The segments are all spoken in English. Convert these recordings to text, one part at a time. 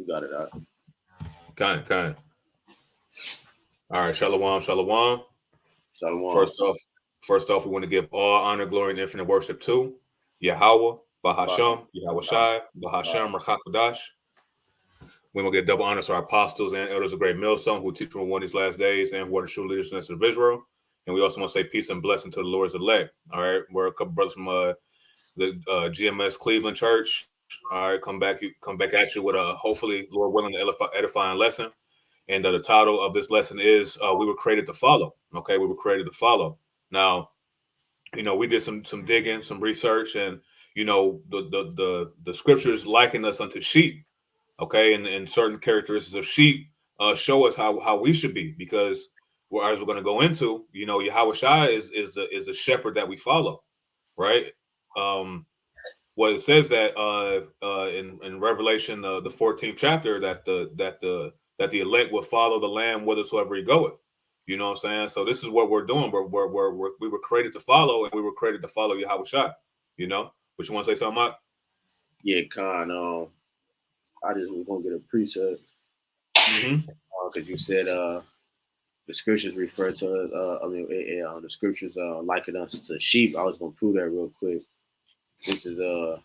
got it out. Kind. All right, shalom, shalom. Shalom. First off, we want to give all honor, glory, and infinite worship to Yahawah, BAHASHAM, YAHAWASHI, BAHASHAM, HAQADASH. We will get double honors to our apostles and elders of great millstone who teach from one these last days and who are the true leaders of Israel. And we also want to say peace and blessing to the Lord's elect. All right, we're a couple brothers from the GMS Cleveland Church. All right, come back at you with a hopefully, Lord willing, edifying lesson. And the title of this lesson is "We Were Created to Follow." Okay, we were created to follow. Now, we did some digging, some research, and the scriptures liken us unto sheep. Okay, and certain characteristics of sheep show us how we should be, because as we're going to go into, Yahawashi is the shepherd that we follow, right? Well, it says that in Revelation, the 14th chapter, that the elect will follow the Lamb whithersoever he goeth. You know what I'm saying? So this is what we're doing. We were created to follow, and we were created to follow Yahawashi. But you want to say something, Mike? Yeah, Khan. I just was gonna get a precept because you said the scriptures refer to the scriptures liken us to sheep. I was gonna prove that real quick. This is go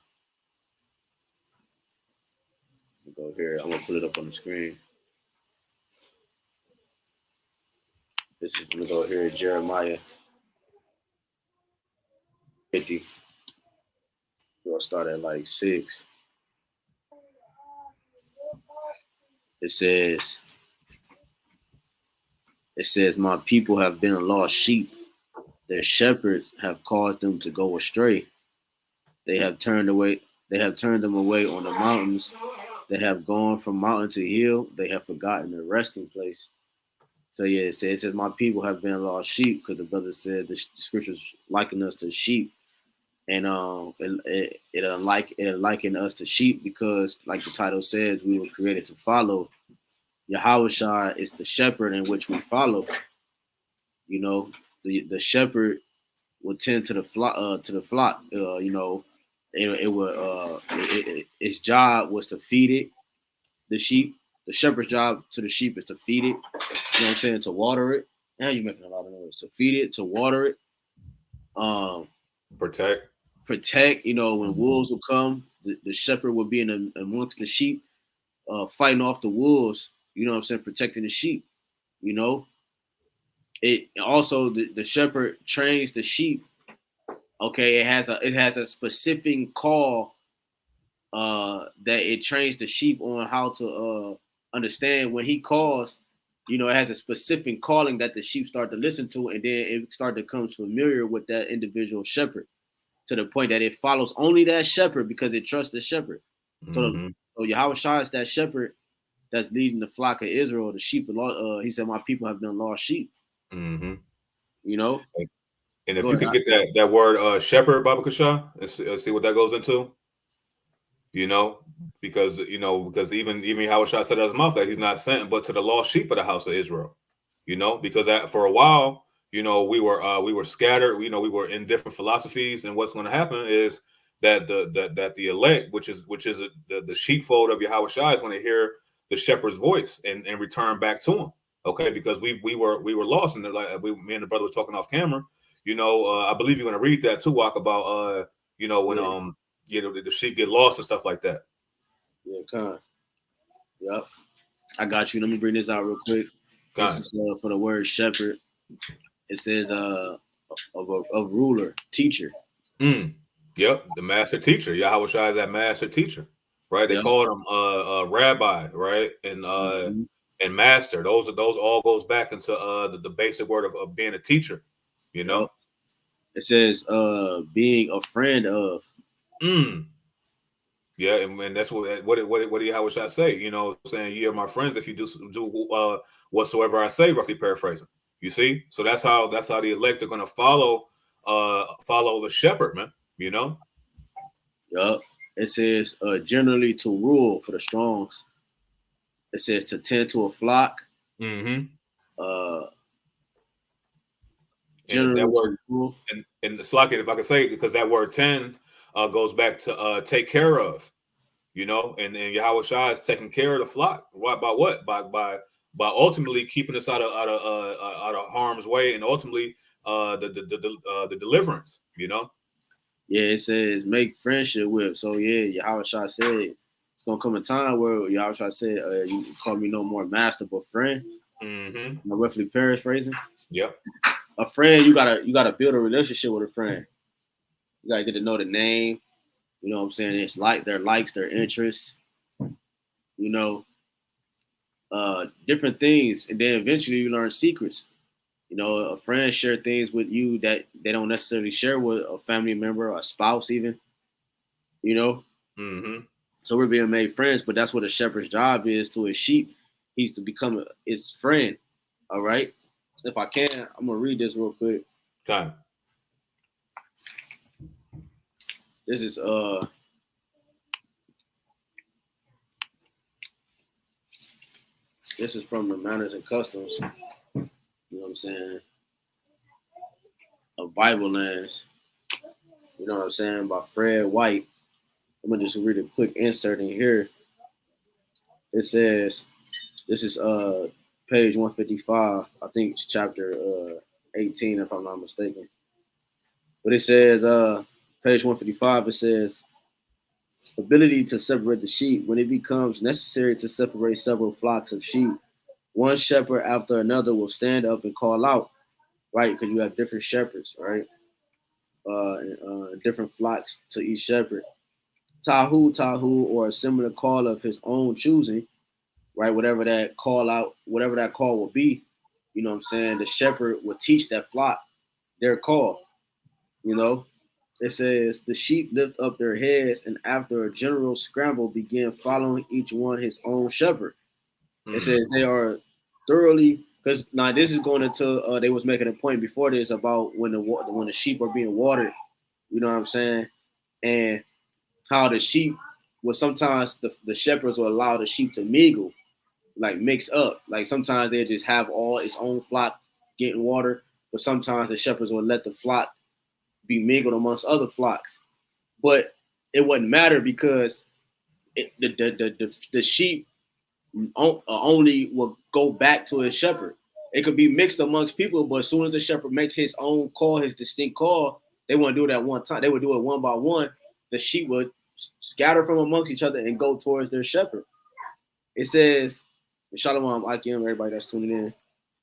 here. I'm gonna put it up on the screen. This is gonna go here, Jeremiah 50. We'll start at like 6. It says, "My people have been a lost sheep. Their shepherds have caused them to go astray. They have turned them away on the mountains. They have gone from mountain to hill. They have forgotten their resting place." So yeah, it says my people have been lost sheep, because the brother said the scriptures liken us to sheep, and it liken us to sheep because, like the title says, we were created to follow. Yahawashi is the shepherd in which we follow. The shepherd would tend to the flock. Its job was to feed it. The sheep. The shepherd's job to the sheep is to feed it. You know what I'm saying? To water it. Now you're making a lot of noise. To feed it, to water it. Protect. When wolves will come, the shepherd will be amongst the sheep, fighting off the wolves. You know what I'm saying? Protecting the sheep. It also the shepherd trains the sheep. Okay, it has a specific call that it trains the sheep on how to understand. When he calls, it has a specific calling that the sheep start to listen to, and then it start to become familiar with that individual shepherd, to the point that it follows only that shepherd because it trusts the shepherd. So Yahawashi is that shepherd that's leading the flock of Israel, the sheep. He said, "My people have been lost sheep." Mm-hmm. And if Go you ahead. can get that word shepherd, Baba Kasha, and see what that goes into. Because even Yahawashi said out of his mouth that he's not sent but to the lost sheep of the house of Israel. Because for a while, we were scattered. We were in different philosophies, and what's going to happen is that the elect, which is the sheepfold of Yahawashi, is going to hear the shepherd's voice and return back to him. Okay, because we were lost, and me and the brother were talking off camera. I believe you're going to read that too, Walk, about when the sheep get lost and stuff like that. Yeah, come. Yep. I got you. Let me bring this out real quick. This is for the word shepherd. It says of ruler, teacher. Yep, the master teacher. Yahawashi is that master teacher, right? They called him rabbi, right? And master. Those all goes back into the basic word of being a teacher. Yep. It says being a friend of. Yeah, and that's what Yahawashi say? Saying, "Ye are my friends if you do whatsoever I say." Roughly paraphrasing. You see, so that's how the elect are going to follow the shepherd, man. Yep. It says generally to rule for the Strongs. It says to tend to a flock. And Generally that word, and the slock, if I can say, because that word "tend" goes back to take care of. you know, and Yahawashi is taking care of the flock. By what? By ultimately keeping us out of harm's way, and ultimately the deliverance, you know. Yeah, it says make friendship with. So yeah, Yahawashi said it's gonna come a time where Yahawashi said, "You call me no more master, but friend." Mm-hmm. I'm roughly paraphrasing. Yep. A friend, you gotta build a relationship with a friend. You gotta get to know the name. You know what I'm saying? It's like their likes, their interests. You know, different things, and then eventually you learn secrets. You know, a friend share things with you that they don't necessarily share with a family member or a spouse, even. You know, Mm-hmm. so we're being made friends, but that's what a shepherd's job is to his sheep. He's to become its friend. All right. If I can, I'm gonna read this real quick. Time. This is from the Manners and Customs. You know what I'm saying? Of Bible Lands. You know what I'm saying? By Fred White. I'm gonna just read a quick insert in here. It says, this is page 155. I think it's chapter 18, if I'm not mistaken. But it says page 155. It says ability to separate the sheep when it becomes necessary to separate several flocks of sheep. One shepherd after another will stand up and call out, right? Because you have different shepherds, right? Different flocks to each shepherd. Tahu, Tahu, or a similar call of his own choosing, right? Whatever that call will be, you know what I'm saying? The shepherd will teach that flock their call, you know? It says, the sheep lift up their heads and after a general scramble begin following each one his own shepherd. It says they are thoroughly, because now this is going into, they was making a point before this about when the sheep are being watered, you know what I'm saying? And how the sheep will sometimes, the shepherds will allow the sheep to mingle, like mix up. Like sometimes they just have all its own flock getting water, but sometimes the shepherds will let the flock be mingled amongst other flocks. But it wouldn't matter because the sheep only will go back to his shepherd. It could be mixed amongst people, but as soon as the shepherd makes his own call, his distinct call, they won't do it at one time. They would do it one by one. The sheep would scatter from amongst each other and go towards their shepherd. It says, Shalom, Akim, everybody that's tuning in.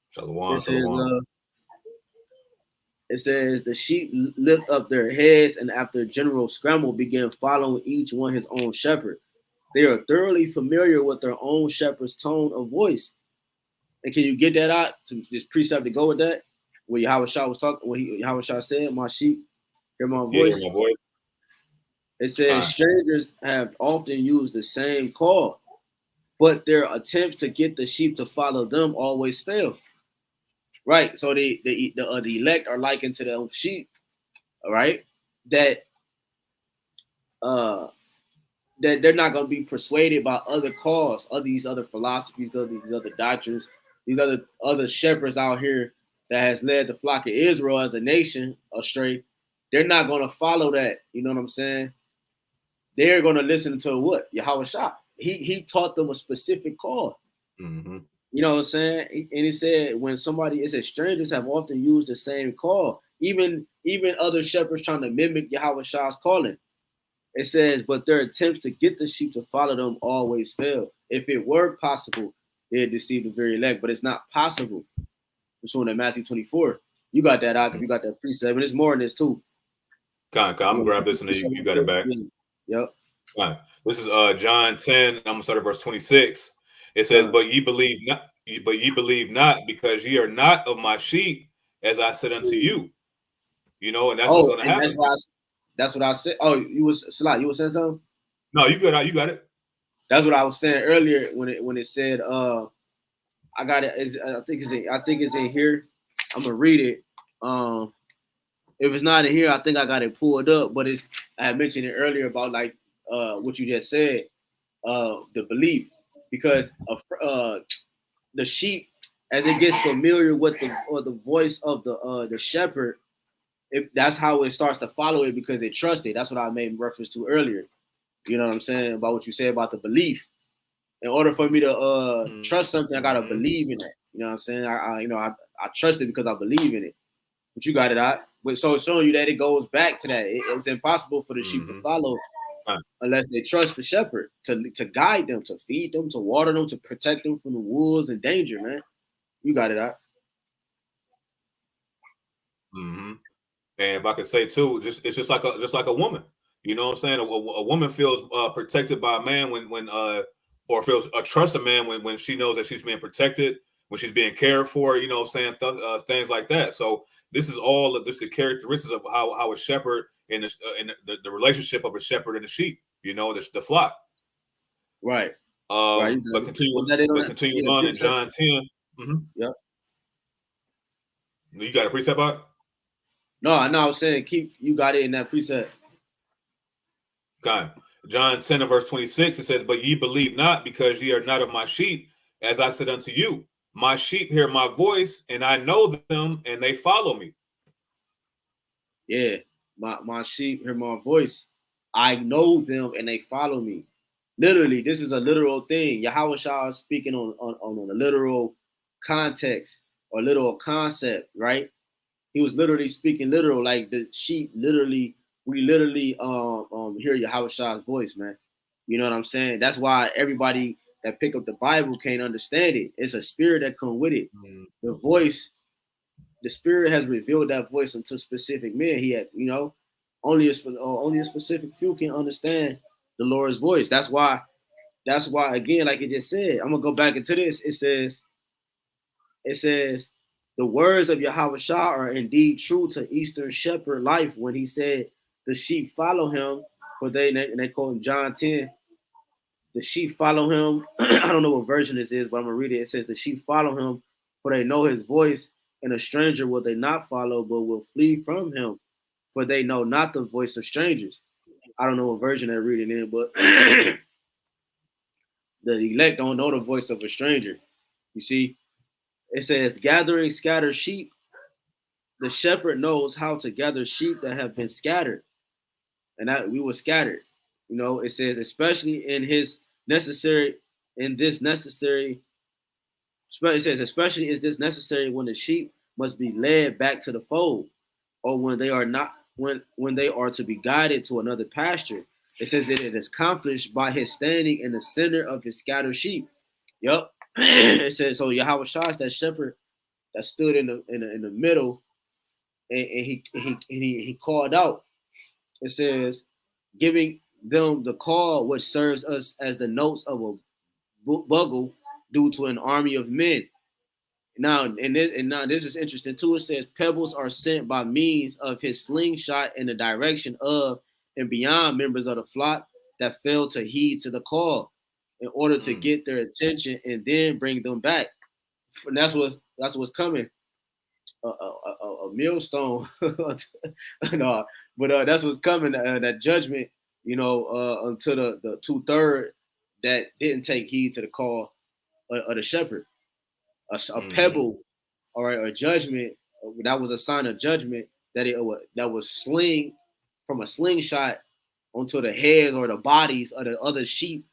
Shalom, shalom. It says the sheep lift up their heads and after a general scramble begin following each one his own shepherd. They are thoroughly familiar with their own shepherd's tone of voice. And can you get that out to this precept to go with that? Where Yahawashi was talking, when Yahawashi said, "My sheep hear my voice." Yeah, hear my voice. It says strangers have often used the same call, but their attempts to get the sheep to follow them always fail. Right. So the elect are likened to the sheep. All right. That that they're not going to be persuaded by other calls, of these other philosophies, of these other doctrines, these other shepherds out here that has led the flock of Israel as a nation astray. They're not going to follow that. You know what I'm saying? They're going to listen to what? Yahawashi. He taught them a specific call. Mm-hmm. You know what I'm saying? And he said, when somebody, it said, strangers have often used the same call. Even other shepherds trying to mimic Yahawashi's calling. It says, but their attempts to get the sheep to follow them always fail. If it were possible, they'd deceive the very elect, but it's not possible. It's on that Matthew 24. You got that out, you got that precept, and there's more in this too. I'm gonna grab this and then you got it back. Yep. This is John 10. I'm gonna start at verse 26. It says, but ye believe not, because ye are not of my sheep, as I said unto you. You know, and that's what's gonna happen. That's what I said. Oh, you was Salah, you were saying something? No, you got it. That's what I was saying earlier when it said I got it. I think it's in here. I'm gonna read it. If it's not in here, I think I got it pulled up. But I had mentioned it earlier about like what you just said, the belief, because of the sheep, as it gets familiar with the voice of the shepherd, that's how it starts to follow it because it trusts it. That's what I made reference to earlier. You know what I'm saying? About what you said about the belief. In order for me to trust something, I gotta believe in it. You know what I'm saying? I trust it because I believe in it. But you got it out. But so it's showing you that it goes back to that. It's impossible for the sheep to follow unless they trust the shepherd to guide them, to feed them, to water them, to protect them from the wolves and danger, man. You got it out. And if I could say too, it's just like a woman. You know what I'm saying? A woman feels protected by a man when or feels trust a man when she knows that she's being protected, when she's being cared for. You know what I'm saying? Things like that. So this is all of the characteristics of how a shepherd in the relationship of a shepherd and a sheep. You know, the flock. Right. Right. But continuing on in John 10. Yep. You got a precept about it? No, I was saying you got it in that precept. God. John 10 and verse 26, it says, "But ye believe not, because ye are not of my sheep, as I said unto you. My sheep hear my voice, and I know them, and they follow me." Yeah, my sheep hear my voice. I know them, and they follow me. Literally, this is a literal thing. Yahawashi is speaking on a literal context or literal concept, right? He was literally speaking literal, like the sheep literally, we literally hear Yahawashi's voice, man. You know what I'm saying? That's why everybody that pick up the Bible can't understand it. It's a spirit that come with it. The voice, the spirit has revealed that voice unto specific men. He had, you know, only a specific few can understand the Lord's voice. That's why again, like it just said, I'm gonna go back into this. It says, the words of Yahawashi are indeed true to Eastern shepherd life when he said, the sheep follow him, for they quote in John 10, the sheep follow him. I don't know what version this is, but I'm gonna read it. It says, the sheep follow him, for they know his voice, and a stranger will they not follow, but will flee from him, for they know not the voice of strangers. I don't know what version they're reading in, but the elect don't know the voice of a stranger. You see, it says, gathering scattered sheep. The shepherd knows how to gather sheep that have been scattered, and that we were scattered. You know, it says, especially in his necessary, in this necessary. It says, especially is this necessary when the sheep must be led back to the fold, or when they are not, when they are to be guided to another pasture. It says that it is accomplished by his standing in the center of his scattered sheep. Yep. It says, so Yahawashi is that shepherd that stood in the middle, and he called out. It says, giving them the call which serves us as the notes of a bugle due to an army of men. Now, now this is interesting too. It says pebbles are sent by means of his slingshot in the direction of and beyond members of the flock that fail to heed to the call, in order to get their attention and then bring them back. And that's what's coming. A millstone. No, but that's what's coming. That judgment, you know, unto the 2/3 that didn't take heed to the call of the shepherd. A pebble, all right, a judgment that was a sign of judgment that was sling from a slingshot onto the heads or the bodies of the other sheep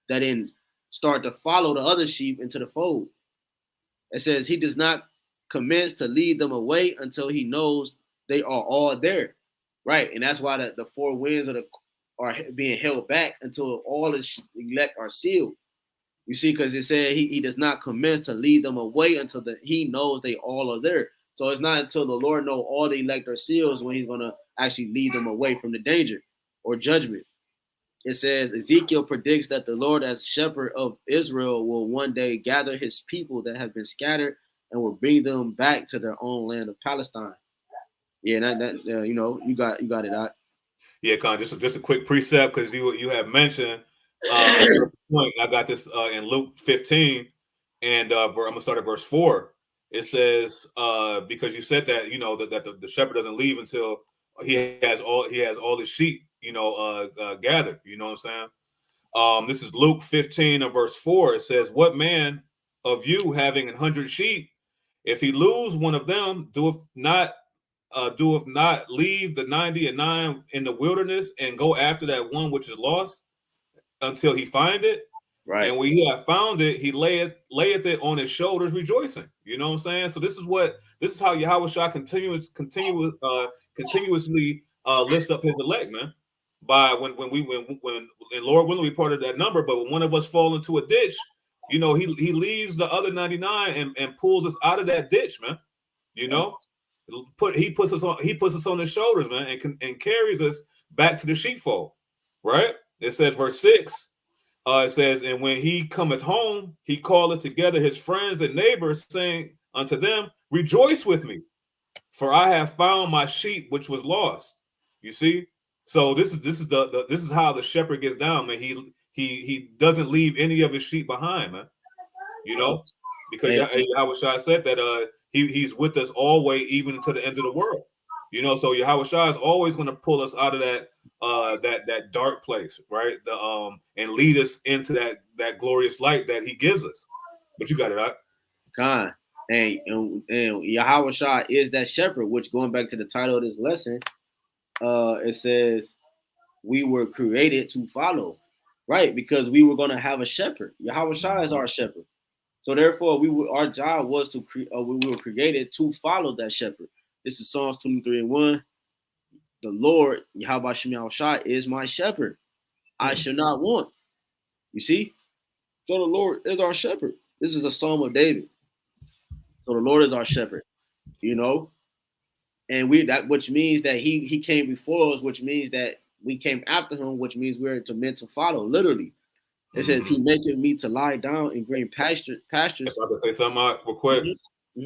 that then start to follow the other sheep into the fold. It says he does not commence to lead them away until he knows they are all there, right? And that's why the four winds are being held back until all the elect are sealed. You see, because it said he does not commence to lead them away until he knows they all are there. So it's not until the Lord knows all the elect are sealed when he's going to actually lead them away from the danger or judgment. It says Ezekiel predicts that the Lord as shepherd of Israel will one day gather his people that have been scattered and will bring them back to their own land of Palestine. Yeah, you know, you got it out. Yeah, Con, just a quick precept, because you have mentioned point. I got this in Luke 15, and I'm gonna start at verse 4. It says, because you said that, you know, that the shepherd doesn't leave until he has all his sheep, you know, gathered. You know what I'm saying? This is Luke 15 and verse 4. It says, "What man of you having 100 sheep, if he lose one of them, doeth not leave the 99 in the wilderness and go after that one which is lost until he find it. Right. And when he had found it, he layeth it on his shoulders, rejoicing. You know what I'm saying? So this is how Yahawashi continuously lifts up his elect, man. By when and Lord willing, we part of that number, but when one of us fall into a ditch, you know, he leaves the other 99 and pulls us out of that ditch, man. You know, he puts us on his shoulders, man, and carries us back to the sheepfold. Right? It says verse 6. It says, and when he cometh home, he calleth together his friends and neighbors, saying unto them, rejoice with me, for I have found my sheep which was lost. You see? So this is how the shepherd gets down, man. He doesn't leave any of his sheep behind, man. You know, because Yahawashi said that he's with us always, even to the end of the world. You know, so Yahawashi is always going to pull us out of that that dark place, right? And lead us into that glorious light that he gives us. But you got it out. Khan. And Yahawashi is that shepherd, which going back to the title of this lesson, it says we were created to follow, right? Because we were going to have a shepherd. Yahawashi is our shepherd. So therefore, our job was to we were created to follow that shepherd. This is Psalms 23:1. The Lord, Yahawashi, is my shepherd. I shall not want. You see? So the Lord is our shepherd. This is a Psalm of David. So the Lord is our shepherd, you know? And which means that he came before us, which means that we came after him, which means we're meant to follow, literally. It says he maketh me to lie down in green pastures. If I can say something real quick.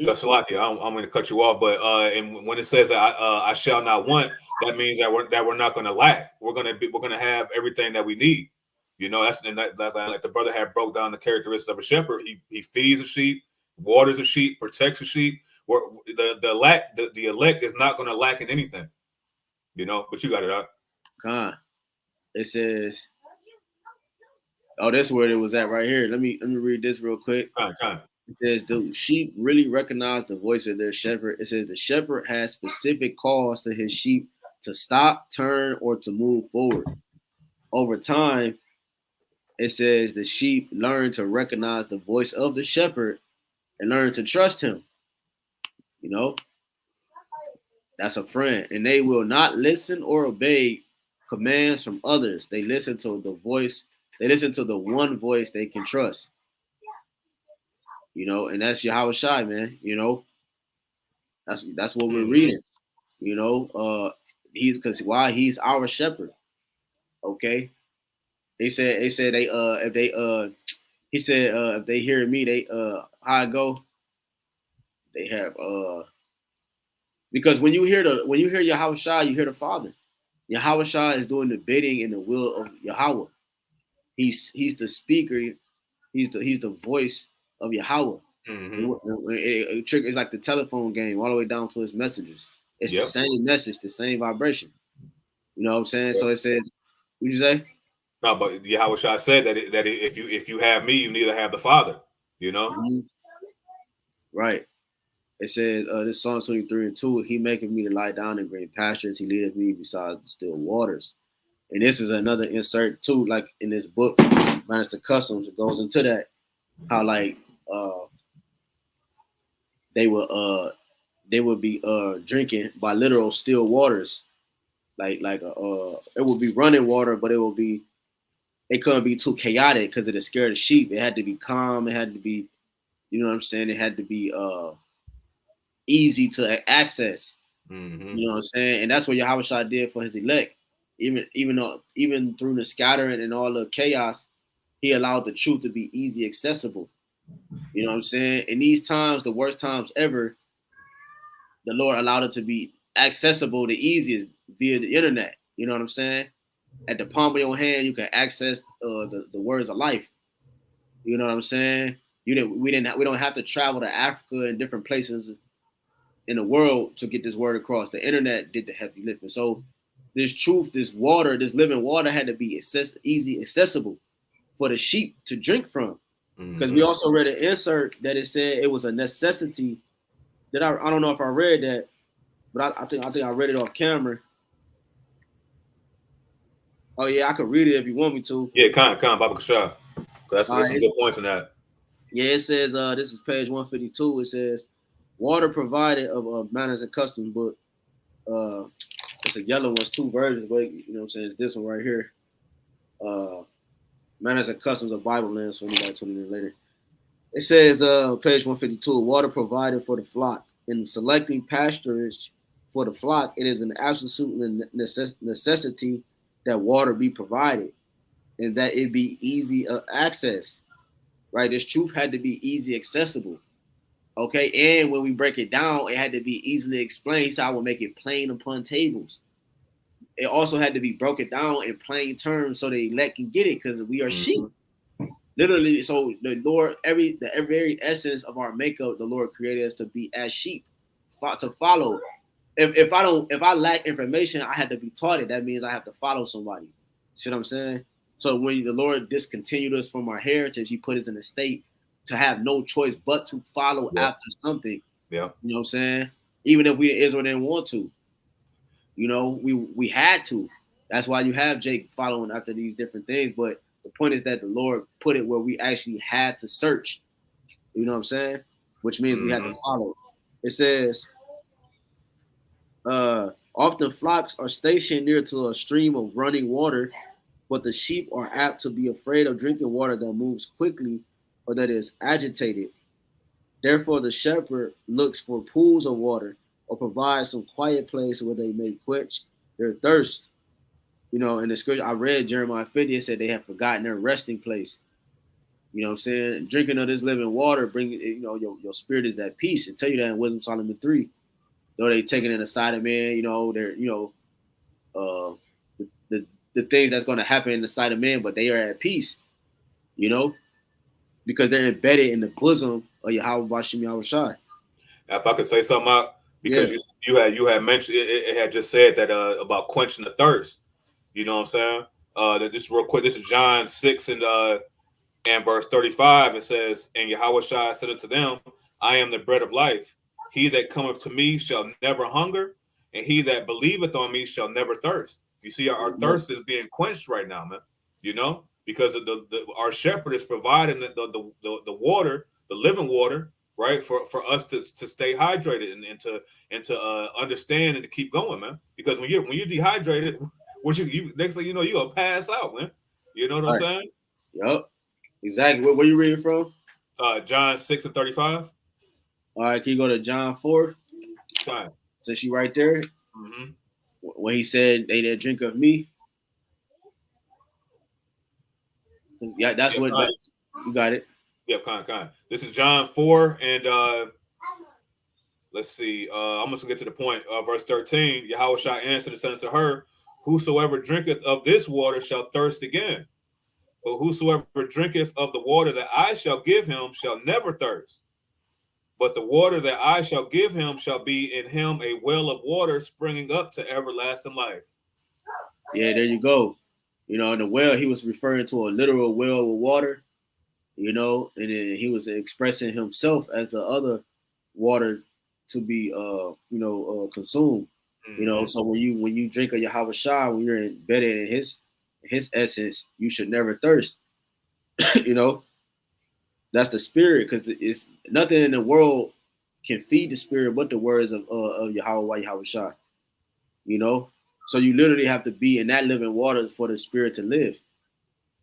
That's lucky. I'm going to cut you off, but and when it says that I shall not want, that means that we're not going to lack. We're going to have everything that we need. You know, that's like the brother had broke down the characteristics of a shepherd. He feeds the sheep, waters the sheep, protects the sheep. Where the elect is not going to lack in anything. You know, but you got it out. It says, oh, that's where it was at right here. Let me read this real quick. It says, do sheep really recognize the voice of their shepherd? It says the shepherd has specific calls to his sheep to stop, turn, or to move forward. Over time, it says the sheep learn to recognize the voice of the shepherd and learn to trust him. You know, that's a friend. And they will not listen or obey commands from others. They listen to the voice. They listen to the one voice they can trust. You know, and that's Yahawashi, man. You know, that's what we're reading. You know, he's our shepherd. Okay. He said he said if they hear me, they how it go, they have because when you hear Yahawashi, you hear the Father. Yahawashi is doing the bidding in the will of Yahweh. He's the speaker. He's the voice of Yahweh. It's like the telephone game, all the way down to his messages. It's the same message, the same vibration. You know what I'm saying? So it says, what you say? No, but Yahawashi said that if you have me, you need to have the Father. You know, right? It says this Psalm 23:2. He maketh me to lie down in green pastures. He leadeth me beside the still waters. And this is another insert too, like in this book, minus the customs. It goes into that how like they would be drinking by literal still waters, like it would be running water, but it couldn't be too chaotic because it scared the sheep. It had to be calm. It had to be, you know what I'm saying. It had to be easy to access. You know what I'm saying, and that's what Yahawashi did for his elect. Even through the scattering and all the chaos, he allowed the truth to be easy accessible. You know what I'm saying? In these times, the worst times ever, the Lord allowed it to be accessible the easiest via the internet. You know what I'm saying? At the palm of your hand, you can access the words of life. You know what I'm saying? We don't have to travel to Africa and different places in the world to get this word across. The internet did the heavy lifting. So this truth, this water, this living water had to be easy accessible for the sheep to drink from. Because we also read an insert that it said it was a necessity. That I don't know if I read that, but I think I read it off camera. Oh yeah, I could read it if you want me to. Yeah, Baba Kashah. That's All there's right. some good points in that. Yeah, it says this is page 152. It says water provided of manners and customs, but it's a yellow one's two versions, but you know what I'm saying, it's this one right here. Manners and customs of Bible lands for anybody tuning in later. It says page 152, water provided for the flock. In selecting pasturage for the flock, it is an absolute necessity that water be provided and that it be easy access. Right? This truth had to be easy accessible. Okay, and when we break it down, it had to be easily explained. So I would make it plain upon tables. It also had to be broken down in plain terms so the elect can get it because we are sheep. Literally, so the Lord, the very essence of our makeup, the Lord created us to be as sheep, to follow. If I lack information, I had to be taught it. That means I have to follow somebody. See what I'm saying? So when the Lord discontinued us from our heritage, He put us in a state to have no choice but to follow after something. Yeah. You know what I'm saying? Even if we Israel didn't want to, you know, we had to. That's why you have Jake following after these different things. But the point is that the Lord put it where we actually had to search. You know what I'm saying? Which means we had to follow. It says, often flocks are stationed near to a stream of running water, but the sheep are apt to be afraid of drinking water that moves quickly or that is agitated. Therefore, the shepherd looks for pools of water or provides some quiet place where they may quench their thirst. You know, in the scripture, I read Jeremiah 50, it said they have forgotten their resting place. You know what I'm saying? Drinking of this living water, you know, your spirit is at peace. It tell you that in Wisdom Solomon 3. Though they taking it aside of man, you know, they're, you know, the things that's going to happen in the sight of man, but they are at peace, you know, because they're embedded in the bosom of YAHWASHI YAHWASHI. If I could say something out, because you had mentioned it had just said that about quenching the thirst. You know what I'm saying? That just real quick. This is John 6 and verse 35. It says, "And Yahawashi said unto them, I am the bread of life. He that cometh to me shall never hunger, and he that believeth on me shall never thirst." You see, our thirst is being quenched right now, man. You know, because of our shepherd is providing the water, the living water, right, for us to stay hydrated and to understand and to keep going, man. Because when you're dehydrated, you next thing you know, you're gonna pass out, man. You know what I'm saying? Yep. Exactly. Where you reading from? John 6 and 35. All right, can you go to John 4? Fine. Since you right there. When he said, "They that drink of me." Yeah, that's what you got it. Yeah, kind. This is John 4 and let's see. I'm just gonna get to the point. Verse 13. Yahawashi answered and said unto her, "Whosoever drinketh of this water shall thirst again. But whosoever drinketh of the water that I shall give him shall never thirst. But the water that I shall give him shall be in him a well of water springing up to everlasting life." Yeah, there you go. You know, the well, he was referring to a literal well with water, you know, and then he was expressing himself as the other water to be consumed. You know, so when you drink of YAHWASHI, when you're embedded in his essence, you should never thirst. You know, that's the spirit, because it's nothing in the world can feed the spirit but the words of Yahweh YAHWASHI. You know, so you literally have to be in that living water for the spirit to live.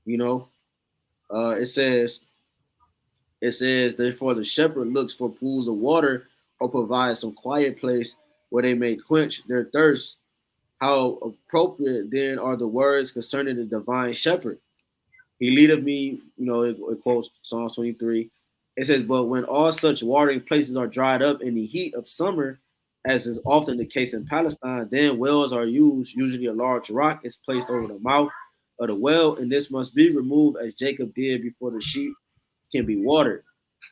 You know, it says, therefore the shepherd looks for pools of water or provides some quiet place where they may quench their thirst. How appropriate then are the words concerning the divine shepherd. He leadeth me, you know, it quotes Psalms 23. It says, but when all such watering places are dried up in the heat of summer, as is often the case in Palestine, then wells are used. Usually a large rock is placed over the mouth of the well, and this must be removed as Jacob did before the sheep can be watered.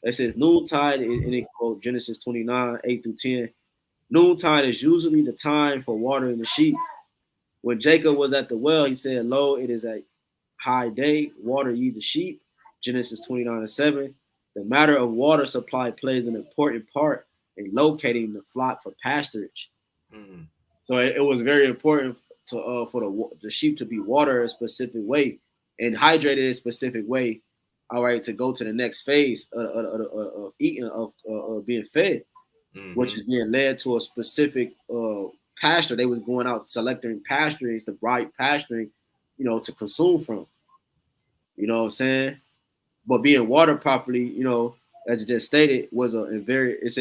It says noontide, and it quotes Genesis 29, 8 through 10. Noontide is usually the time for watering the sheep. When Jacob was at the well, he said, lo, it is a high day, water ye the sheep. Genesis 29 and 7. The matter of water supply plays an important part in locating the flock for pasturage. So it was very important for the sheep to be watered a specific way and hydrated a specific way, all right, to go to the next phase of eating of being fed, which is being led to a specific pasture. They was going out selecting pasturings, the right pasturing, to consume from. You know what I'm saying? But being watered properly, as you just stated, was a very. It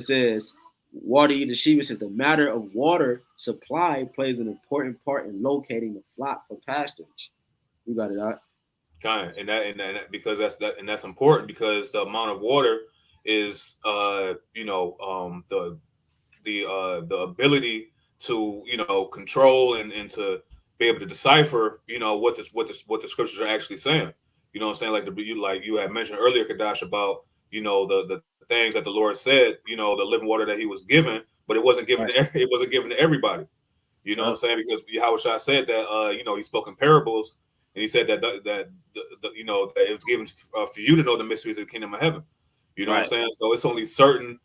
says water eat the sheep. It says the matter of water supply plays an important part in locating the flock for pasturage. You got it out. Kind and that because that's important because the amount of water is the ability to control and to be able to decipher what the scriptures are actually saying. You know what I'm saying? Like you had mentioned earlier, Kadash, about the things that the Lord said, the living water that He was given, but it wasn't given Right. it wasn't given to everybody. You know what I'm saying? Because Yahawashi said that He spoke in parables, and He said that that it was given for you to know the mysteries of the kingdom of heaven. You know what I'm Right. saying? So it's only certain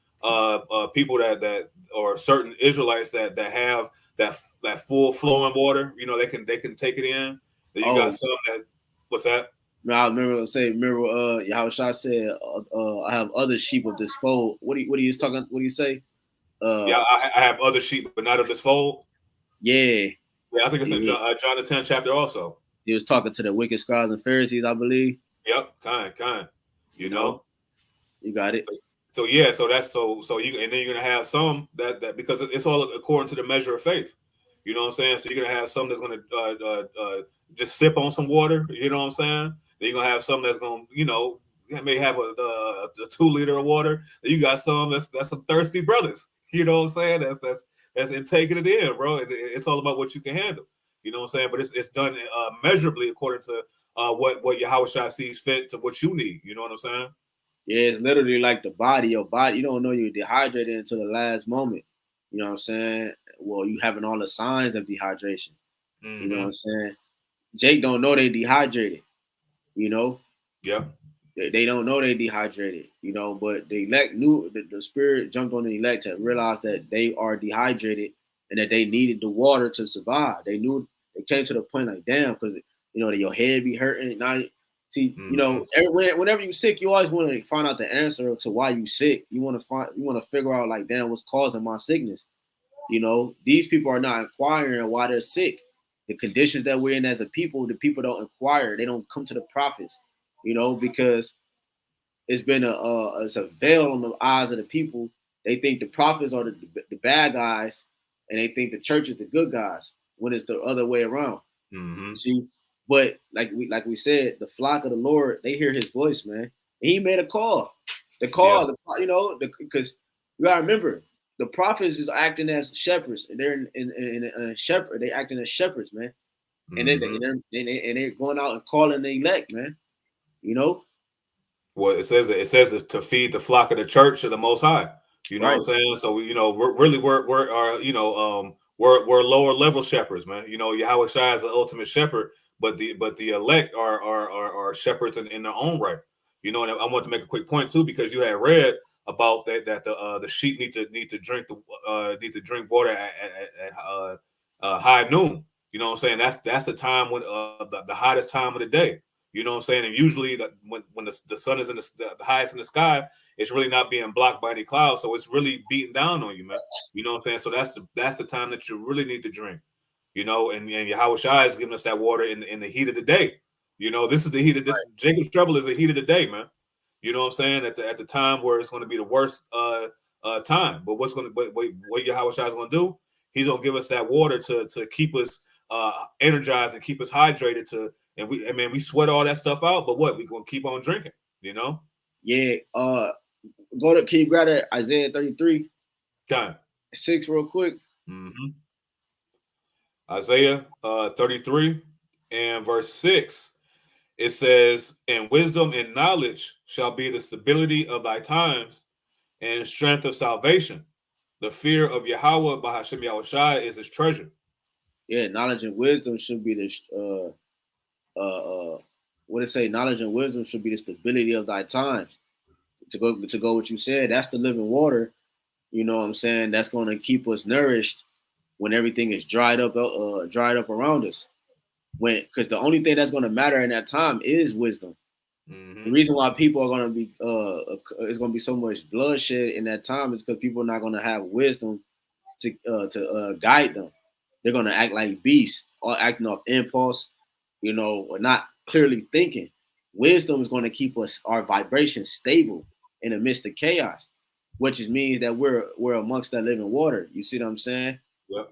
people that or certain Israelites that have that full flowing water. They can take it in. Then you got Oh, some that what's that? I remember Yahushua said, I have other sheep of this fold. What do you talking? What do you say? Yeah, I have other sheep, but not of this fold. Yeah, Yeah, I think it's in he, John the 10th chapter also. he was talking to the wicked scribes and Pharisees, I believe. Yep, kind. You You know, know. you got it. So yeah, so that's so you and then you're gonna have some that because it's all according to the measure of faith. You know what I'm saying? So you're gonna have some that's gonna just sip on some water. You know what I'm saying? Then you're gonna have some that's gonna may have a 2 liter of water. Then you got some that's some thirsty brothers. You know what I'm saying? That's in taking it in, bro. It's all about what you can handle. You know what I'm saying? But it's done measurably according to what Yahweh sees fit to what you need. You know what I'm saying? Yeah, it's literally like the body. Your body, you don't know you're dehydrated until the last moment. You know what I'm saying? Well, you having all the signs of dehydration. You know what I'm saying? Jake don't know they dehydrated. You know, Yeah. they don't know they dehydrated. But the elect knew the spirit jumped on the elect to realize that they are dehydrated and that they needed the water to survive. They knew they came to the point like, damn, because that your head be hurting. Now, see, whenever you're sick, you always want to find out the answer to why you sick. You want to figure out like, damn, what's causing my sickness. These people are not inquiring why they're sick. The conditions that we're in as a people, the people don't inquire. They don't come to the prophets, because it's been it's a veil on the eyes of the people. They think the prophets are the bad guys, and they think the church is the good guys when it's the other way around. See, but like we said, the flock of the Lord, they hear His voice, man. And He made a call. The call, because you gotta remember, the prophets is acting as shepherds. They're in a shepherd. They acting as shepherds, man. And then they're going out and calling the elect, man. Well, it says to feed the flock of the church of the Most High. You know Right. what I'm saying? So we're lower level shepherds, man. Yahweh Shai is the ultimate shepherd, but the elect are shepherds in their own right. And I want to make a quick point too, because you had read about that the sheep need to drink water at high noon. You know what I'm saying? That's the time when the hottest time of the day. You know what I'm saying? And usually when the sun is in the highest in the sky, it's really not being blocked by any clouds. So it's really beating down on you, man. You know what I'm saying? So that's the time that you really need to drink. And Yahweh Shai is giving us that water in the heat of the day. This is the heat of the Jacob's trouble is the heat of the day, man. You know what I'm saying? At the time where it's going to be the worst time. But what Yahweh Shai is going to do? He's going to give us that water to keep us energized and keep us hydrated and we sweat all that stuff out, but what? We're gonna keep on drinking, Yeah. Can you grab that Isaiah 33? Time. 6 real quick. Isaiah 33 and verse 6. It says, "And wisdom and knowledge shall be the stability of thy times, and strength of salvation. The fear of Yahweh, BAHASHAM Yahawashi, is his treasure." Yeah, knowledge and wisdom should be the what it say? Knowledge and wisdom should be the stability of thy times. To go what you said, that's the living water. You know what I'm saying? That's going to keep us nourished when everything is dried up around us. Because the only thing that's going to matter in that time is wisdom. The reason why people are going to be it's going to be so much bloodshed in that time is because people are not going to have wisdom to guide them. They're going to act like beasts, or acting off impulse, or not clearly thinking. Wisdom is going to keep our vibration stable in the midst of chaos, which means that we're amongst that living water. You see what I'm saying? Yep.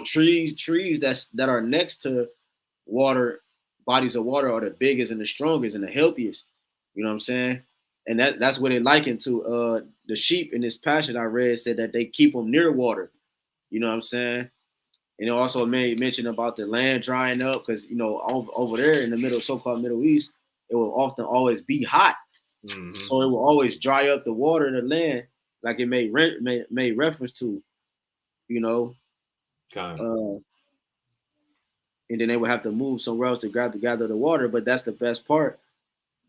Trees that are next to water, bodies of water, are the biggest and the strongest and the healthiest. You know what I'm saying? And that's what they liken to the sheep in this passage I read, said that they keep them near water. You know what I'm saying? And it also made mention about the land drying up, because over there in the so-called Middle East, it will often always be hot. So it will always dry up the water in the land, like it made reference to, and then they would have to move somewhere else to gather the water. But that's the best part.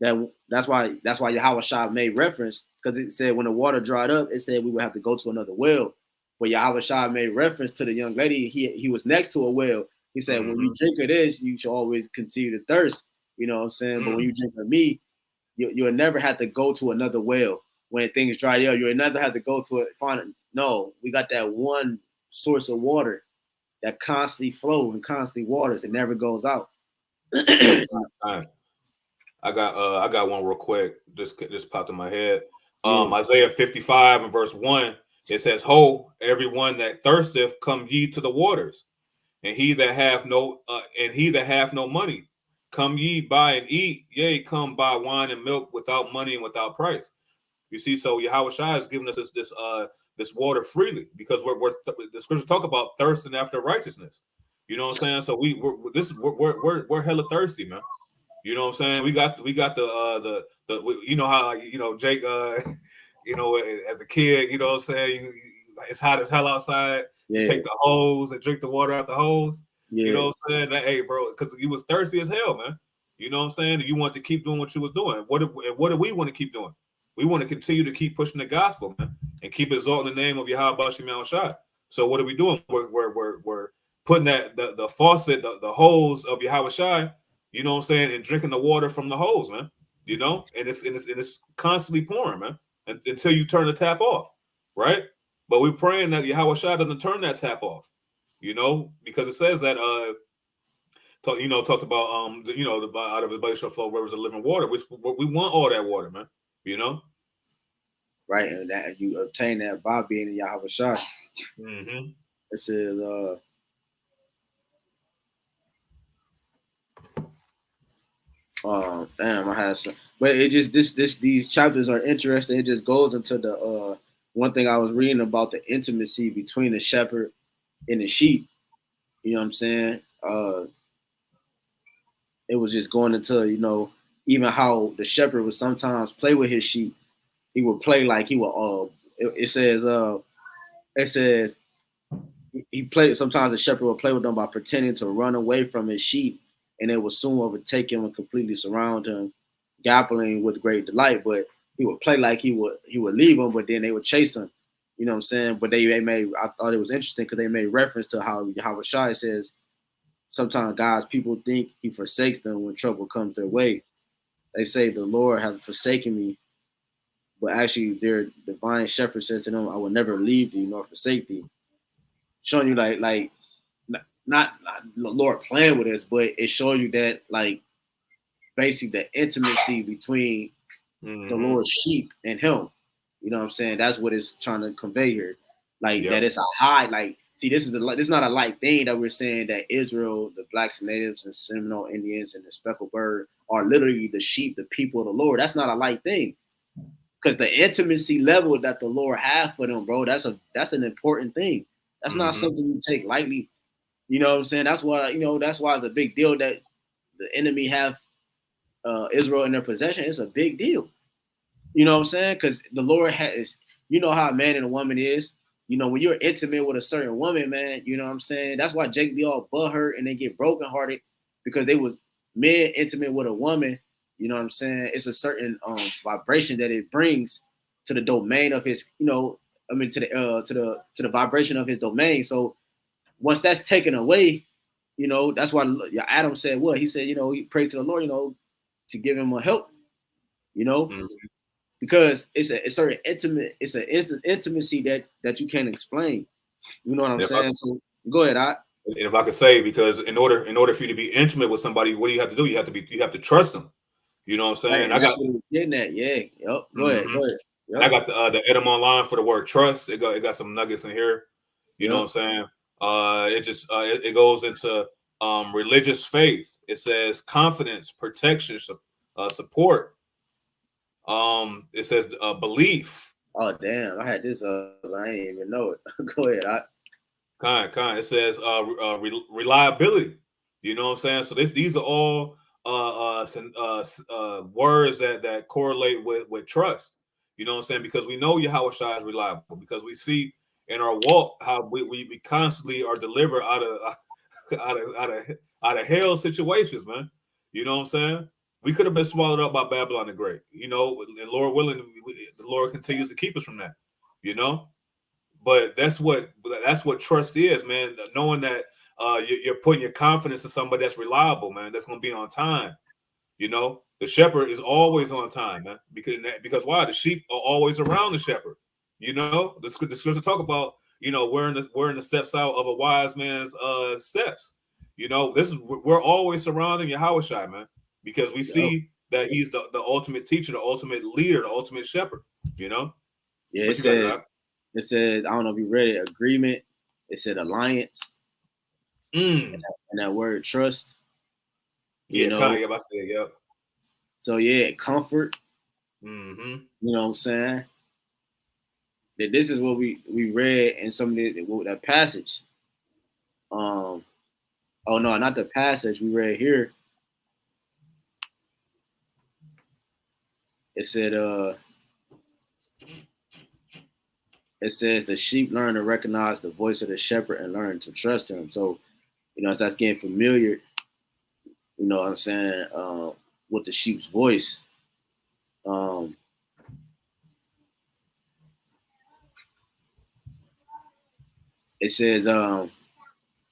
That's why YAHWASHI made reference, because it said when the water dried up, it said we would have to go to another well. But YAHWASHI made reference to the young lady. He was next to a well. He said, when you drink of this, you should always continue to thirst. You know what I'm saying? But when you drink of me, you'll never have to go to another well. When things dry up, you'll never have to go to it. No, we got that one source of water that constantly flows and constantly waters. It never goes out. I got one real quick. Just popped in my head. Isaiah 55 and verse 1. It says, "Ho, everyone that thirsteth, come ye to the waters, and he that hath no money, come ye buy and eat. Yea, come buy wine and milk without money and without price." You see, so YAHWASHI is giving us this water freely, because the scriptures talk about thirsting after righteousness. You know what I'm saying? So we're hella thirsty, man. You know what I'm saying? We got the you know how Jake as a kid, you know what I'm saying, it's hot as hell outside. You take the hose and drink the water out the hose. You know what I'm saying? Hey, bro, because you was thirsty as hell, man. You know what I'm saying? You want to keep doing what you was doing. What do we want to keep doing? We want to continue to keep pushing the gospel, man, and keep exalting the name of YAHWASHI. So what are we doing? We're putting the faucet, the hose of YAHWASHI, you know what I'm saying, and drinking the water from the hose, man. You know, and it's constantly pouring, man, until you turn the tap off, right? But we're praying that YAHWASHI doesn't turn that tap off, because it says that talks about out of the belly shall flow rivers of living water. We want all that water, man. Right, and that you obtain that by being in YAHWASHI. This is damn, I had some, but it just these chapters are interesting. It just goes into the one thing I was reading about, the intimacy between the shepherd and the sheep. You know what I'm saying? It was just going into even how the shepherd would sometimes play with his sheep. He would play like he would. It says he played. Sometimes the shepherd would play with them by pretending to run away from his sheep, and they would soon overtake him and completely surround him, gobbling with great delight. But he would play like he would leave them, but then they would chase him. You know what I'm saying? But I thought it was interesting because they made reference to how YAHWASHI says sometimes God's people think he forsakes them when trouble comes their way. They say the Lord has forsaken me, but actually their divine shepherd says to them, I will never leave thee nor forsake thee. Showing you like not Lord playing with us, but it shows you that basically the intimacy between the Lord's sheep and him. You know what I'm saying? That's what it's trying to convey here. That it's a high, see, this is not a light thing that we're saying that Israel, the blacks and natives and Seminole Indians and the speckled bird are literally the sheep, the people of the Lord. That's not a light thing. Because the intimacy level that the Lord has for them, bro, that's an important thing. That's not something you take lightly. You know what I'm saying? That's why it's a big deal that the enemy have Israel in their possession. It's a big deal. You know what I'm saying? Because the Lord has, how a man and a woman is. When you're intimate with a certain woman, man, you know what I'm saying? That's why Jake be all butthurt and they get brokenhearted, because they was men intimate with a woman. You know what I'm saying? It's a certain vibration that it brings to the domain of his, I mean, to the vibration of his domain. So once that's taken away, that's why Adam said what he said. He prayed to the Lord, to give him a help. Mm-hmm. Because it's a certain intimacy that you can't explain. You know what I'm saying? So go ahead, And if I could say, because in order for you to be intimate with somebody, what do you have to do? You have to trust them. You know what I'm saying? Right, I got getting that. Yeah. Yep. Go ahead. Yep. And I got the item online for the word trust. It got some nuggets in here. You know what I'm saying? It just it goes into religious faith. It says confidence, protection, support. It says belief. Oh damn! I had this. I didn't even know it. Go ahead. Kind. It says reliability. You know what I'm saying? So these are all words that correlate with trust. You know what I'm saying? Because we know Yahawashi is reliable, because we see in our walk how we constantly are delivered out of hell situations, man. You know what I'm saying? We could have been swallowed up by Babylon the Great, and Lord willing, the Lord continues to keep us from that, But that's what trust is, man. Knowing that you're putting your confidence in somebody that's reliable, man. That's going to be on time. The shepherd is always on time, man. Because why? The sheep are always around the shepherd. The scripture talk about we're in the steps out of a wise man's steps. We're always surrounding Yahawashi, man, because we see that he's the ultimate teacher, the ultimate leader, the ultimate shepherd. Yeah, it says, I don't know if you read it, agreement. It said alliance. And that word trust. I said, yep. So yeah, comfort. Mm-hmm. You know what I'm saying? That this is what we read in some of that passage. Oh no, not the passage we read here. It said it says the sheep learn to recognize the voice of the shepherd and learn to trust him. So, as that's getting familiar, you know what I'm saying, with the sheep's voice. It says,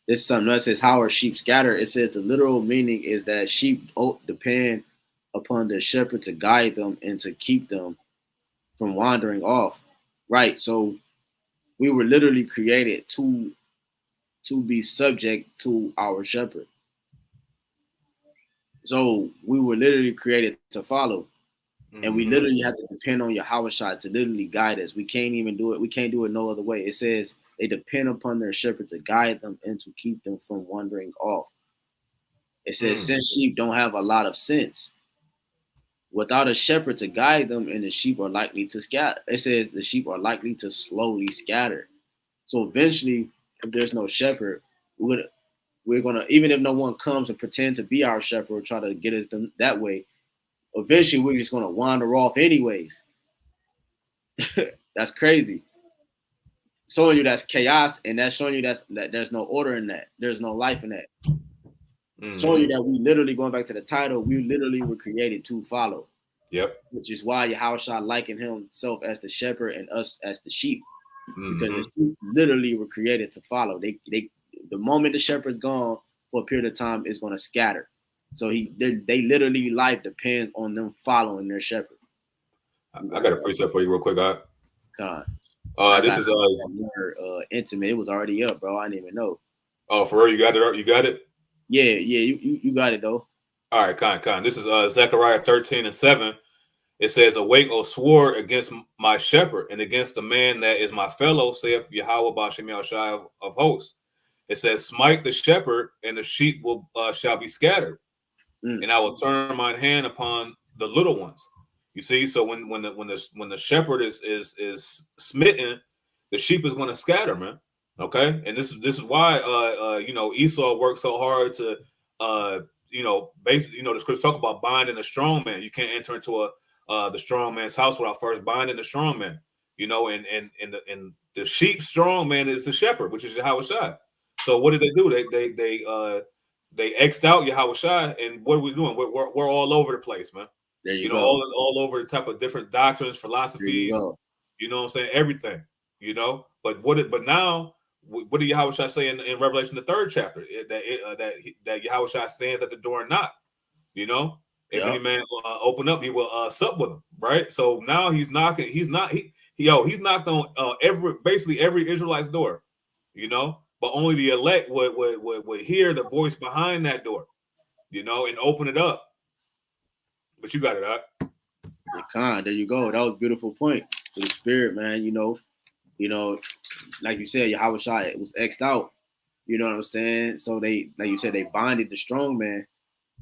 this is something else. It says, how are sheep scattered? It says the literal meaning is that sheep depend upon the shepherd to guide them and to keep them from wandering off. Right. So we were literally created to be subject to our shepherd. So we were literally created to follow. And we literally have to depend on Yahawashi to literally guide us. We can't even do it. We can't do it no other way. It says they depend upon their shepherd to guide them and to keep them from wandering off. It says since sheep don't have a lot of sense, without a shepherd to guide them, and the sheep are likely to scatter. It says the sheep are likely to slowly scatter. So eventually, if there's no shepherd, we're gonna, even if no one comes and pretend to be our shepherd or try to get us that way, eventually we're just gonna wander off anyways. That's crazy. Showing you that's chaos, and that's showing you that there's no order in that. There's no life in that. Showing you that we literally, going back to the title, we literally were created to follow. Yep. Which is why Yahawashi likened himself as the shepherd and us as the sheep. Because the sheep literally were created to follow. They the moment the shepherd's gone for a period of time, is going to scatter. So they literally, life depends on them following their shepherd. I got a precept for you real quick, God. This is more intimate. It was already up, bro. I didn't even know. Oh, for real? You got it? You got it? Yeah, you got it though. All right, kind. This is Zechariah 13:7. It says, "Awake, O sword, against my shepherd, and against the man that is my fellow, saith Yahawah BAHASHAM of hosts." It says, "Smite the shepherd, and the sheep shall be scattered, and I will turn mine hand upon the little ones." You see, so when the shepherd is smitten, the sheep is going to scatter, man. Okay, and this is why Esau worked so hard to basically, the scriptures talk about binding a strong man. You can't enter into the strong man's house without first binding the strong man. And the sheep strong man is the shepherd, which is Yahawashi. So what did they do? They X'd out Yahawashi, and what are we doing? We're all over the place, man. There you go. all over the type of different doctrines, philosophies. You know what I'm saying? Everything. you know. But now, what did Yahawashi say in Revelation the 3rd chapter? That Yahawashi stands at the door and knock, you know. If any man open up, he will sup with him, right? So now he's knocking. He's knocked on basically every Israelite's door, you know. But only the elect would hear the voice behind that door, you know, and open it up. But you got it, huh? There you go. That was a beautiful point for the spirit, man. You know, like you said, Yahawashi was X'd out. You know what I'm saying? So they, like you said, they bonded the strong man,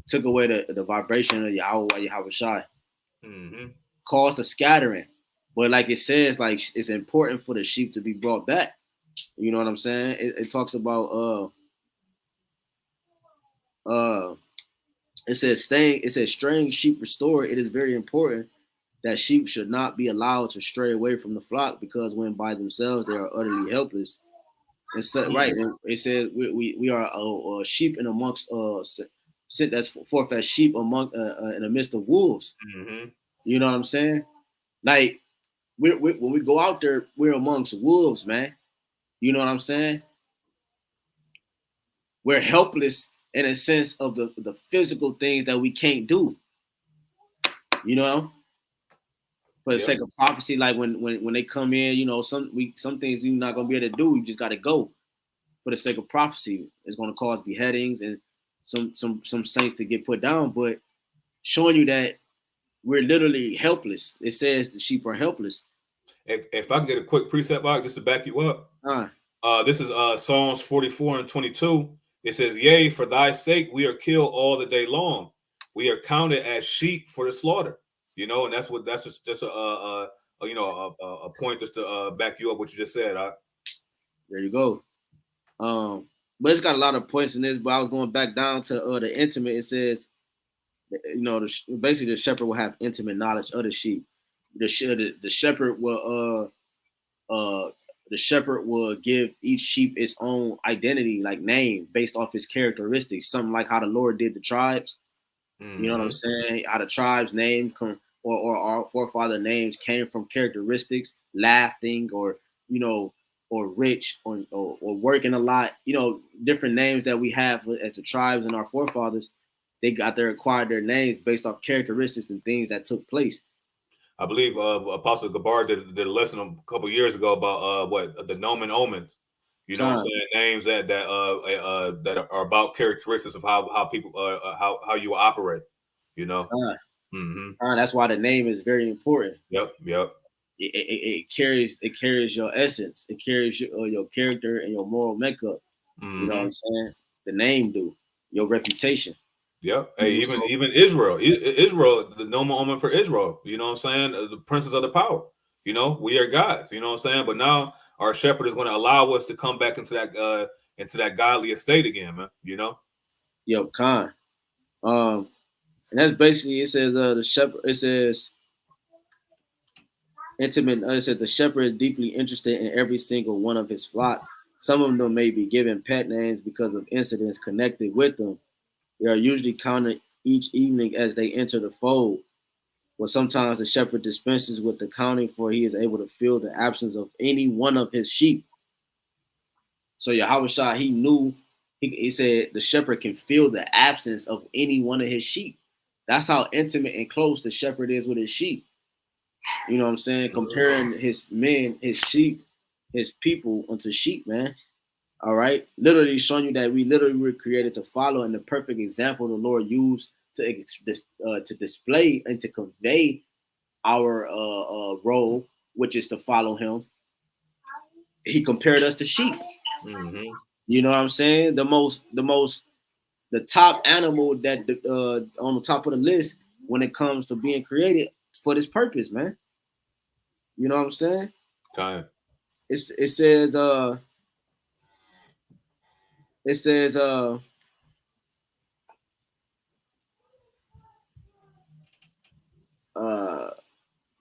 took away the vibration of Yahawashi, caused a scattering. But like it says, like it's important for the sheep to be brought back. You know what I'm saying? It talks about it says straying sheep restored. It is very important that sheep should not be allowed to stray away from the flock, because when by themselves they are utterly helpless. And so, right, it says we are sheep in amongst sit that's forth as sheep among in the midst of wolves. You know what I'm saying? Like when we go out there, we're amongst wolves, man. You know what I'm saying? We're helpless in a sense of the physical things that we can't do. You know, for the sake of prophecy, like when they come in, you know, some things you're not gonna be able to do. You just got to go for the sake of prophecy. It's going to cause beheadings and some saints to get put down, but showing you that we're literally helpless. It says the sheep are helpless. If I can get a quick precept box just to back you up, this is Psalms 44:22. It says, "Yea, for thy sake we are killed all the day long. We are counted as sheep for the slaughter." You know, and that's just a point just to back you up what you just said. There you go. But it's got a lot of points in this. But I was going back down to the intimate. It says, you know, basically the shepherd will have intimate knowledge of the sheep. The shepherd will the shepherd will give each sheep its own identity, like name, based off its characteristics. Something like how the Lord did the tribes. You know what I'm saying? How the tribes' names come, or our forefather names came from characteristics, laughing, or you know, or rich, or working a lot. You know, different names that we have as the tribes and our forefathers. They acquired their names based off characteristics and things that took place. I believe Apostle Gabar did a lesson a couple years ago about the nomen omens. You know what I'm saying? Names that are about characteristics of how people how you operate. You know. That's why the name is very important. Yep. It carries your essence. It carries your character and your moral makeup. You know what I'm saying? The name do your reputation. Yep. Hey, even Israel, the nomen omen for Israel. You know what I'm saying? The princes of the power. You know, we are gods. You know what I'm saying? But now our shepherd is going to allow us to come back into that godly estate again, man. You know. Yep, Khan. And that's basically, it says the shepherd. It says intimate. It says the shepherd is deeply interested in every single one of his flock. Some of them may be given pet names because of incidents connected with them. They are usually counted each evening as they enter the fold. But sometimes the shepherd dispenses with the counting, for he is able to feel the absence of any one of his sheep. So Yahawashi, he knew, he said the shepherd can feel the absence of any one of his sheep. That's how intimate and close the shepherd is with his sheep. You know what I'm saying? Comparing his men, his sheep, his people unto sheep, man. All right, literally showing you that we literally were created to follow, and the perfect example the Lord used to display and to convey our role, which is to follow Him. He compared us to sheep. You know what I'm saying? The top animal that on the top of the list when it comes to being created for this purpose, man. You know what I'm saying? It says it says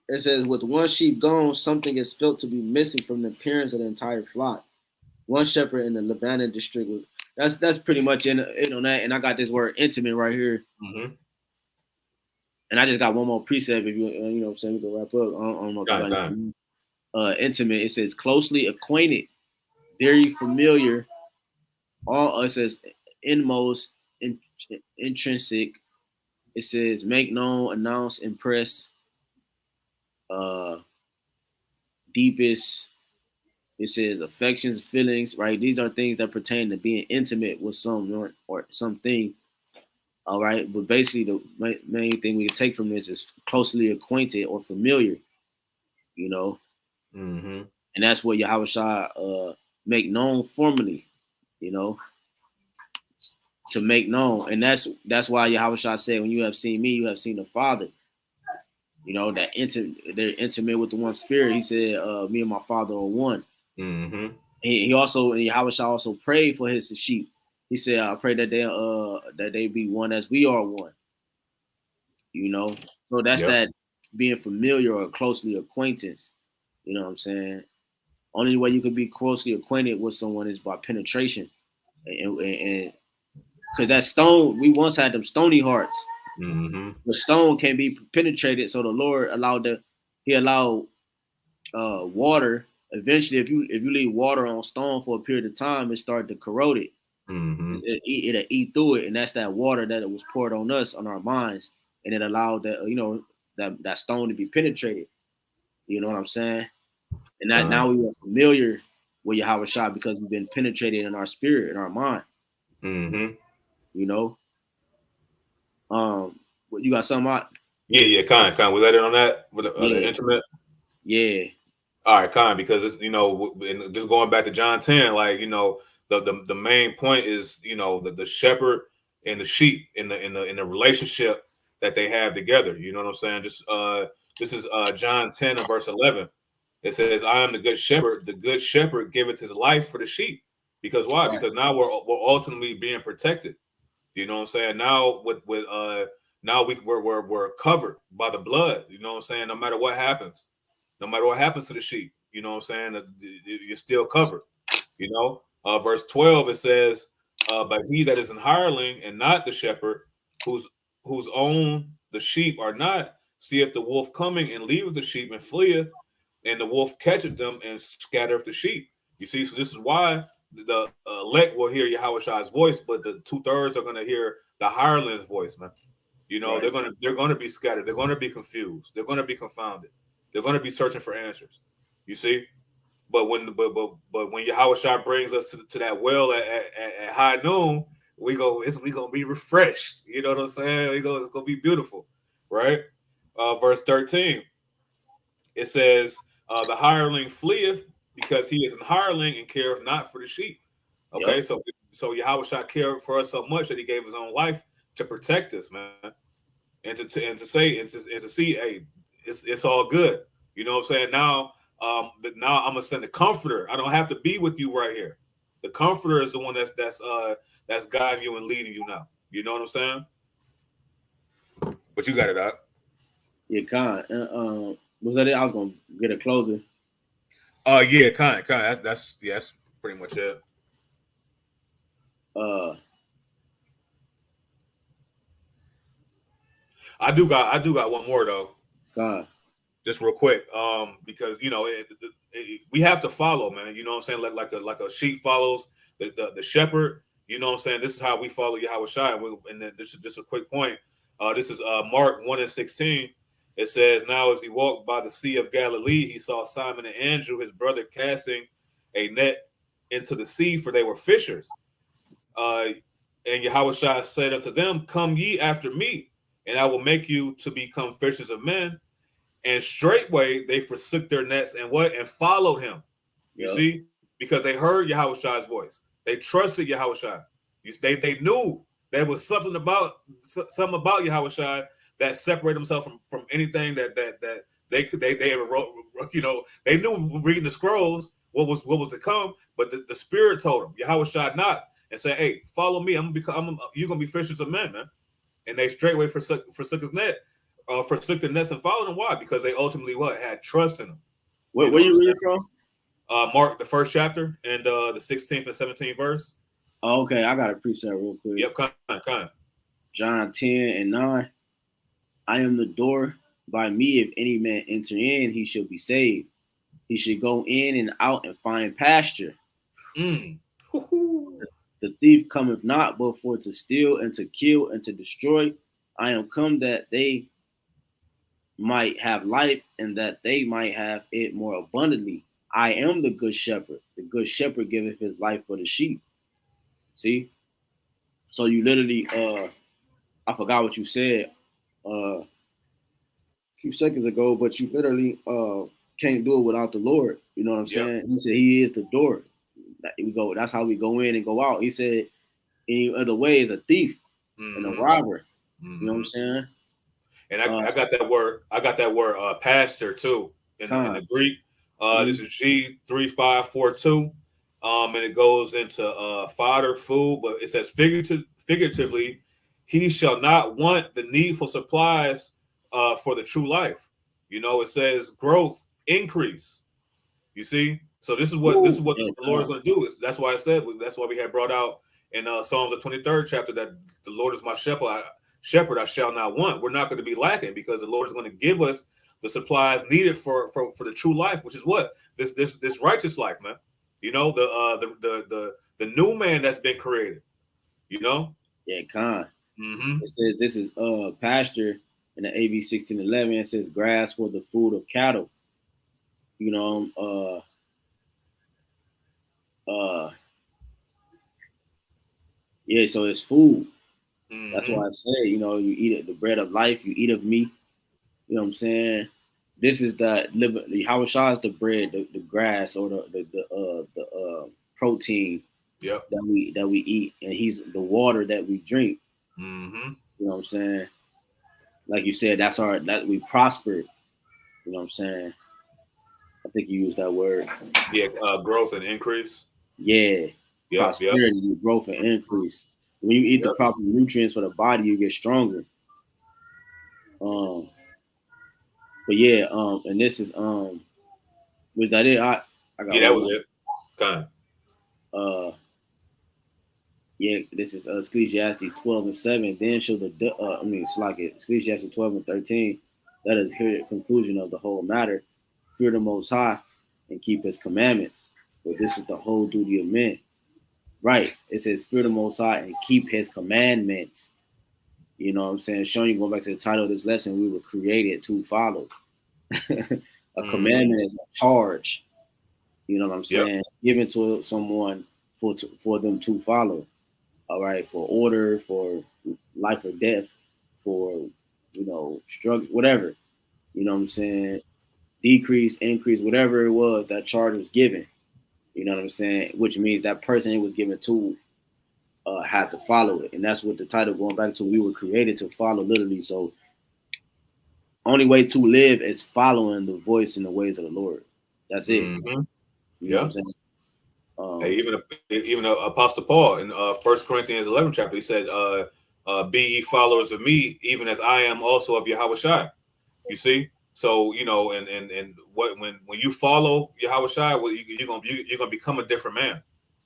it says with one sheep gone, something is felt to be missing from the appearance of the entire flock. One shepherd in the Lebanon district was that's pretty much in on that. And I got this word intimate right here. And I just got one more precept. If you know what I'm saying, we can wrap up. I don't know if intimate. It says closely acquainted, very familiar. All it says inmost, in, intrinsic. It says make known, announce, impress, uh, deepest. It says affections, feelings, right? These are things that pertain to being intimate with someone or something. All right. But basically, the main thing we can take from this is closely acquainted or familiar, you know, Mm-hmm. and that's what Yahawah make known formally, you know, to make known. And that's why Yahawah said, when you have seen me, you have seen the Father. You know, that they're intimate with the one spirit. He said, me and my Father are one. Mm-hmm. He also, and Yahawah also prayed for his sheep. He said, I pray that they be one as we are one. You know, so that's Yep. that being familiar or closely acquaintance. You know what I'm saying? Only way you can be closely acquainted with someone is by penetration, and because that stone, we once had them stony hearts. Mm-hmm. The stone can be penetrated, so the Lord He allowed water. Eventually, if you leave water on stone for a period of time, it started to corrode it. Mm-hmm. It'll eat through it, and that's that water that it was poured on us, on our minds, and it allowed that stone to be penetrated. You know what I'm saying? And that now we are familiar with Yahweh Shah because we've been penetrated in our spirit, in our mind. Mm-hmm. You know, you got something out? Yeah, kind. Was that it on that with the Yeah, internet? yeah, All right, kind, because it's, and just going back to John 10, like, the main point is, the shepherd and the sheep in the relationship that they have together. You know what I'm saying? Just this is John 10 and verse 11. It says, "I am the good shepherd. The good shepherd giveth his life for the sheep." Because why? right, Because now we're ultimately being protected. You know what I'm saying? Now now we're covered by the blood. You know what I'm saying? No matter what happens to the sheep, you know what I'm saying? You're still covered. Verse 12 it says, "But he that is an hireling and not the shepherd, whose own the sheep are not, seeth the wolf coming and leaveth the sheep and fleeth, and the wolf catcheth them and scattereth the sheep." You see, so this is why the elect will hear Yahweh Shai's voice, but the 2/3 are going to hear the hireling's voice, man. right. They're gonna be scattered. They're gonna be confused. They're gonna be confounded. They're gonna be searching for answers. You see, but when Yahweh Shai brings us to that well at high noon, we gonna be refreshed. You know what I'm saying? It's gonna be beautiful, right? Verse 13. It says, "The hireling fleeth because he is an hireling and careth not for the sheep." Okay, Yep. so Yahweh Shai cared for us so much that he gave his own life to protect us, man, and to see, hey, it's all good. You know what I'm saying? Now I'm gonna send the comforter. I don't have to be with you right here. The comforter is the one that's guiding you and leading you now. You know what I'm saying? But you got it out. Yeah, Con. Was that it? I was gonna get a closer. Yeah, kind. That's pretty much it. Uh, I do got one more though, Con. just real quick. Because we have to follow, man. You know what I'm saying? Like a sheep follows the shepherd. You know what I'm saying? This is how we follow Yahweh Shai. And then this is just a quick point. This is Mark 1:16. It says, "Now as he walked by the Sea of Galilee, he saw Simon and Andrew, his brother, casting a net into the sea, for they were fishers. Uh, and Yahweh Shai said unto them, Come ye after me, and I will make you to become fishers of men. And straightway they forsook their nets and what? And followed him." You Yep. see? Because they heard Yahweh Shai's voice. They trusted Yahweh Shai. They knew there was something about Yahweh Shai that separated themselves from anything that they ever wrote. They knew reading the scrolls what was to come, but the Spirit told them, Yahweh Shai not, and said, "Hey, follow me. You're gonna be fishers of men, man." And they straightway forsook his net, forsook the nets and followed him. Why? Because they ultimately had trust in him. You Where know what I'm you saying? reading from? Mark, the first chapter, and the 16th and 17th verse. Oh, okay, I got a precept real quick. Yep, kind. John 10:9. I am the door. By me, if any man enter in, he shall be saved, He should go in and out and find pasture. Mm. The thief cometh not but for to steal and to kill and to destroy. I am come that they might have life and that they might have it more abundantly. I am the good shepherd. The good shepherd giveth his life for the sheep. See? So you literally I forgot what you said a few seconds ago, but you literally can't do it without the Lord. You know what I'm saying? He said he is the door. We go, that's how we go in and go out. He said any other way is a thief and a robber. You know what I'm saying? And I got that word. I got that word pastor too in the Greek. This is G3542. And it goes into fodder, food, but it says figuratively, he shall not want the needful supplies for the true life. You know, it says growth, increase. You see, so this is what the Lord is going to do. That's why I said, that's why we had brought out in Psalms the 23rd chapter that the Lord is my shepherd, I shall not want. We're not going to be lacking because the Lord is going to give us the supplies needed for the true life, which is what this righteous life, man. You know, the new man that's been created. You know. Yeah, It says this is pasture in the AB 1611. It says grass for the food of cattle. You know, yeah, so it's food. That's why I say, you know, you eat it, the bread of life, you eat of me. You know what I'm saying? This is the Yahawashi is the bread, the grass, or the protein that we eat, and he's the water that we drink. You know what I'm saying? Like you said, that we prospered. You know what I'm saying? I think you used that word. Yeah, growth and increase. Yeah, prosperity, growth and increase. When you eat the proper nutrients for the body, you get stronger. But yeah, and this is was that it? I got that was it. Kind. Yeah, this is Ecclesiastes 12:7. Then shall it's like it. Ecclesiastes 12:13. Let us hear the conclusion of the whole matter. Fear the Most High and keep His commandments, for this is the whole duty of men. Right? It says fear the Most High and keep His commandments. You know what I'm saying? Showing you, going back to the title of this lesson, we were created to follow. A commandment is a charge. You know what I'm saying? Given to someone for them to follow. All right, for order, for life or death, for struggle, whatever. You know what I'm saying? Decrease, increase, whatever it was, that charge was given. You know what I'm saying? Which means that person it was given to had to follow it. And that's what the title going back to, we were created to follow, literally. So only way to live is following the voice and the ways of the Lord. That's it. You know what I'm saying? Even Apostle Paul in 1 Corinthians 11 chapter, he said, be ye followers of me, even as I am also of Yahawashi. You see? So, you know, and what when you follow Yahawashi, well, you're gonna become a different man.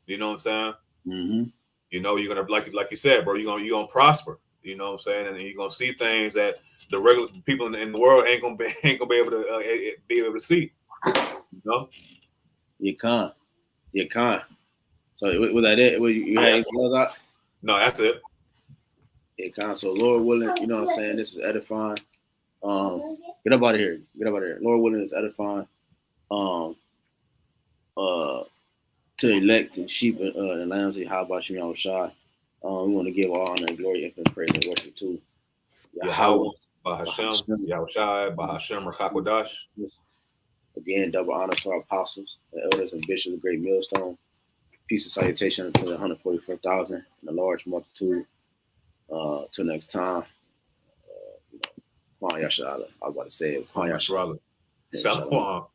You know what I'm saying? You know, you're gonna like you said, bro, you're gonna prosper. You know what I'm saying? And you're gonna see things that the regular people in the world ain't gonna be able to see. You know? You can't. So was that it? You had anything else out? No, that's it. Yeah, can't. So Lord willing, you know what I'm saying? This is edifying. Get up out of here. Lord willing, is edifying. To the elect and sheep and lambs of HAQADASH Yahawashi. We want to give all honor and glory, infinite praise and worship to Yahawah, BAHASHAM, Yahawashi, BAHASHAM, HAQADASH. Again, double honor to our apostles, the elders and bishops of Great Millstone. Peace and salutation to the 144,000 and the large multitude. Till next time. Kwan Yashala. I was about to say it. Kwan Yashala. Shalom.